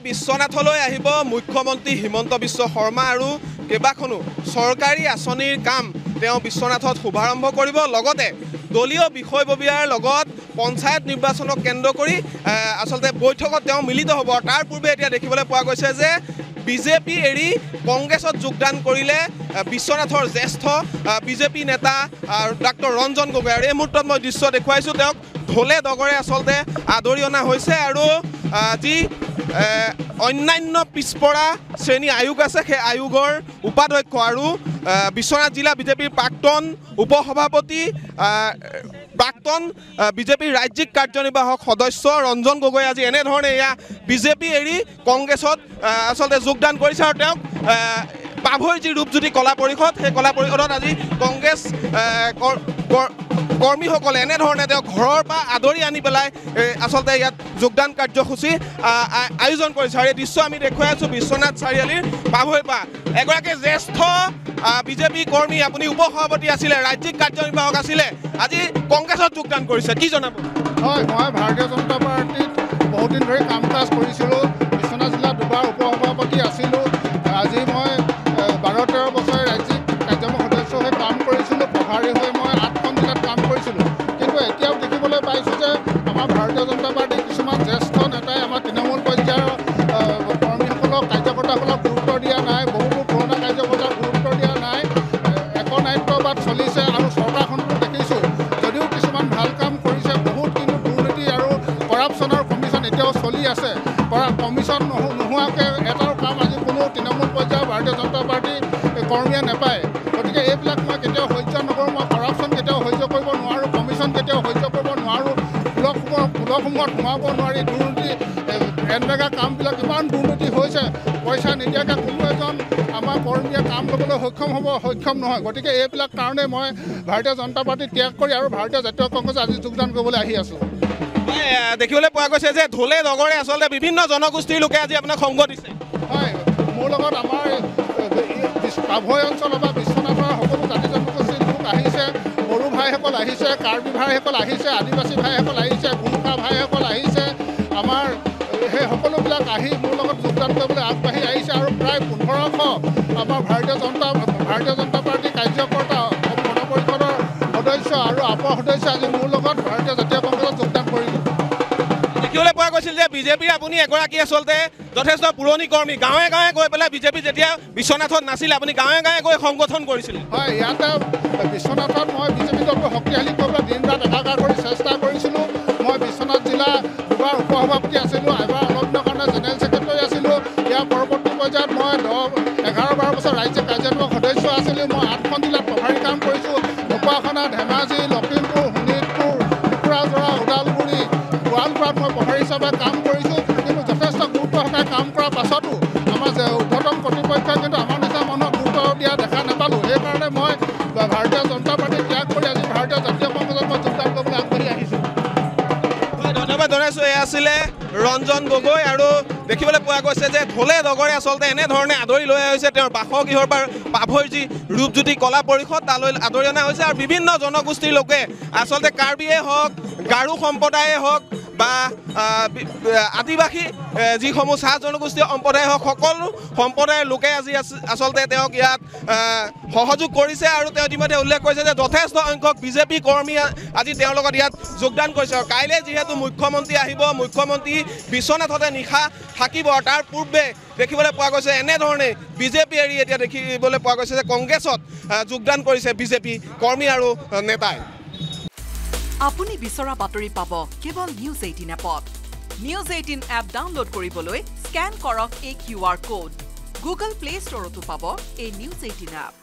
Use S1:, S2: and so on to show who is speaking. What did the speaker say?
S1: বিশ্বনাথলৈ আহিব মুখ্যমন্ত্ৰী হিমন্ত বিশ্ব শৰ্মা আৰু কেইবাখনো চৰকাৰী আঁচনিৰ কাম তেওঁ বিশ্বনাথত শুভাৰম্ভ কৰিব লগতে দলীয় বিষয়ববীয়াৰ লগত পঞ্চায়ত নিৰ্বাচনক কেন্দ্ৰ কৰি আসলতে বৈঠকত তেওঁ মিলিত হ'ব তাৰ পূৰ্বে এতিয়া দেখিবলৈ পোৱা গৈছে যে বিজেপি এৰি কংগ্ৰেছত যোগদান কৰিলে বিশ্বনাথৰ জ্যেষ্ঠ বিজেপি নেতা ডাক্তৰ ৰঞ্জন গগৈ আৰু এই মুহূৰ্তত মই দৃশ্য দেখুৱাইছোঁ তেওঁক ঢোলে ডগৰে আসলতে আদৰি অনা হৈছে আৰু যি অন্যান্য পিছপৰা শ্ৰেণী আয়োগ আছে সেই আয়োগৰ উপাধ্যক্ষ আৰু বিশ্বনাথ জিলা বিজেপিৰ প্ৰাক্তন উপসভাপতি প্ৰাক্তন বিজেপিৰ ৰাজ্যিক কাৰ্যনিৰ্বাহক সদস্য ৰঞ্জন গগৈ আজি এনেধৰণে এয়া বিজেপি এৰি কংগ্ৰেছত আসলতে যোগদান কৰিছে আৰু তেওঁক পাভৈৰ যি ৰূপজ্যোতি কলা পৰিষদ সেই কলা পৰিষদত আজি কংগ্ৰেছ কৰ্মীসকলে এনেধৰণে তেওঁ ঘৰৰ পৰা আদৰি আনি পেলাই আসলতে ইয়াত যোগদান কাৰ্যসূচী আয়োজন কৰিছে আৰু এই দৃশ্য আমি দেখুৱাই আছোঁ বিশ্বনাথ চাৰিআলিৰ পাভৈৰ পৰা এগৰাকী জ্যেষ্ঠ বিজেপি কৰ্মী আপুনি উপসভাপতি আছিলে ৰাজ্যিক কাৰ্যনিৰ্বাহক আছিলে আজি কংগ্ৰেছত যোগদান কৰিছে কি জনাব
S2: হয় মই ভাৰতীয় জনতা পাৰ্টিত বহুদিন ধৰি কাম কাজ কৰিছিলোঁ বিশ্বনাথ জিলাত দুবাৰ উপসভাপতি আছিলোঁ আজি মই 12-13 বছৰ ৰাজ্যিক কাৰ্যনিৰ্বাহক সদস্য হৈ কাম কৰিছিলোঁ প্ৰভাৰী হৈ মই 8খন জিলাত কাম কৰিছিলোঁ কিন্তু এতিয়াও দেখিবলৈ পাইছোঁ যে আমাৰ ভাৰতীয় জনতা পাৰ্টিৰ কিছুমান জ্যেষ্ঠ নেতাই আমাৰ তৃণমূল পৰ্যায়ৰ কৰ্মীসকলক কাৰ্যকৰ্তাসকলক গুৰুত্ব দিয়া নাই বহুতো পুৰণা কাৰ্যকৰ্তাক গুৰুত্ব দিয়া নাই একনায়িত্ববাদ চলিছে আৰু চৰকাৰখনতো দেখিছোঁ যদিও কিছুমান ভাল কাম কৰিছে বহুত কিন্তু দুৰ্নীতি আৰু কৰাপশ্যনৰ কমিশ্যন এতিয়াও চলি আছে কমিশ্যন নোহোৱাকৈ এটাও কাম আজি কোনো তৃণমূল পৰ্যায়ৰ ভাৰতীয় জনতা পাৰ্টি কৰ্মীয়ে নাপায় গতিকে এইবিলাক মই কেতিয়াও সহ্য নকৰোঁ মই কৰাপশ্যন কেতিয়াও সহ্য কৰিব নোৱাৰোঁ কমিশ্যন কেতিয়াও সহ্য কৰিব নোৱাৰোঁ ব্লকসমূহত সোমাব নোৱাৰি দুৰ্নীতি এনৰেগা কামবিলাক ইমান দুৰ্নীতি হৈছে পইচা নিদিয়াকৈ কোনো এজন আমাৰ কৰ্মীয়ে কাম ল'বলৈ সক্ষম নহয় গতিকে এইবিলাক কাৰণে মই ভাৰতীয় জনতা পাৰ্টি ত্যাগ কৰি আৰু ভাৰতীয় জাতীয় কংগ্ৰেছ আজি যোগদান কৰিবলৈ আহি আছোঁ
S1: দেখিবলৈ পোৱা গৈছে যে ঢোলে ডগৰে আচলতে বিভিন্ন জনগোষ্ঠীৰ লোকে আজি আপোনাক সংগ দিছে
S2: হয় মোৰ লগত আমাৰ পাভৈ অঞ্চলৰ বা বিশ্বনাথৰ সকলো জাতি জনগোষ্ঠীৰ লোক আহিছে বড়ো ভাইসকল আহিছে কাৰ্বি ভাইসকল আহিছে আদিবাসী ভাইসকল আহিছে গোৰ্খা ভাইসকল আহিছে আমাৰ সেই সকলোবিলাক আহি মোৰ লগত যোগদান কৰিবলৈ আগবাঢ়ি আহিছে আৰু প্ৰায় 1500 আমাৰ ভাৰতীয় জনতা পাৰ্টিৰ কাৰ্যকৰ্তা গণ পৰিষদৰ সদস্য আৰু আপ সদস্য আজি মোৰ লগত ভাৰতীয় জাতীয় কংগ্ৰেছত যোগদান কৰিলে
S1: দেখিবলৈ পোৱা গৈছিল যে বিজেপিৰ আপুনি এগৰাকী আচলতে যথেষ্ট পুৰণি কৰ্মী গাঁৱে গাঁৱে গৈ পেলাই বিজেপি যেতিয়া বিশ্বনাথত নাছিলে আপুনি গাঁৱে গাঁৱে গৈ সংগঠন কৰিছিলে
S2: হয় ইয়াতে বিশ্বনাথত মই বিজেপি দলটো শক্তিশালী কৰিবলৈ দিন ৰাত একাকাৰ কৰি চেষ্টা কৰিছিলোঁ মই বিশ্বনাথ জিলা দুবাৰ উপসভাপতি আছিলোঁ এবাৰ অলপ দিনৰ কাৰণে জেনেৰেল ছেক্ৰেটাৰী আছিলোঁ ইয়াৰ পৰৱৰ্তী পৰ্যায়ত মই 11-12 বছৰ ৰাজ্যিক কাৰ্যনিৰ্বাহক সদস্য আছিলোঁ মই 8খন জিলাত প্ৰভাৰী কাম কৰিছোঁ ঢকুৱাখানা ধেমাজি লখিমপুৰ শোণিতপুৰ কোকৰাঝাৰ ওদালগুৰি গোৱালপাৰাত মই প্ৰভাৰী হিচাপে কাম কৰিছোঁ কিন্তু যথেষ্ট গুৰুত্ব সহকাৰে কাম কৰাৰ পাছতো আমাৰ ঊৰ্ধ্বতন কৰ্তৃপক্ষই কিন্তু আমাৰ নিচিনা মানুহক গুৰুত্ব দিয়া দেখা নাপালোঁ সেইকাৰণে মই ভাৰতীয় জনতা পাৰ্টি ত্যাগ কৰি আজি ভাৰতীয় জাতীয় কংগ্ৰেছত মই যোগদান কৰিবলৈ আগবাঢ়ি আহিছোঁ
S1: ধন্যবাদ জনাইছোঁ এয়া আছিলে ৰঞ্জন গগৈ আৰু দেখিবলৈ পোৱা গৈছে যে ঢোলে ডগৰে আচলতে এনেধৰণে আদৰি লৈ আহিছে তেওঁৰ বাসগৃহৰ পৰা পাভৈৰ যি ৰূপজ্যোতি কলা পৰিষদ তালৈ আদৰি অনা হৈছে আৰু বিভিন্ন জনগোষ্ঠীৰ লোকে আচলতে কাৰ্বিয়ে হওক গাৰো সম্প্ৰদায়ে হওক বা আদিবাসী যিসমূহ চাহ জনগোষ্ঠীয় সম্প্ৰদায় হওক সকলো সম্প্ৰদায়ৰ লোকে আজি আচলতে তেওঁক ইয়াত সহযোগ কৰিছে আৰু তেওঁ ইতিমধ্যে উল্লেখ কৰিছে যে যথেষ্ট সংখ্যক বিজেপি কৰ্মী আজি তেওঁৰ লগত ইয়াত যোগদান কৰিছে আৰু কাইলৈ যিহেতু মুখ্যমন্ত্ৰী আহিব মুখ্যমন্ত্ৰী বিশ্বনাথতে নিশা থাকিব তাৰ পূৰ্বে দেখিবলৈ পোৱা গৈছে এনেধৰণে বিজেপি এৰি এতিয়া দেখিবলৈ পোৱা গৈছে যে কংগ্ৰেছত যোগদান কৰিছে বিজেপি কৰ্মী আৰু নেতাই
S3: আপুনি বিচৰা বাতৰি পাব কেৱল নিউজ 18 এপত নিউজ 18 এপ ডাউনলোড কৰিবলৈ স্ক্যান কৰক এই QR কোড গুগল প্লে ষ্টৰতো পাব এই নিউজ 18 এপ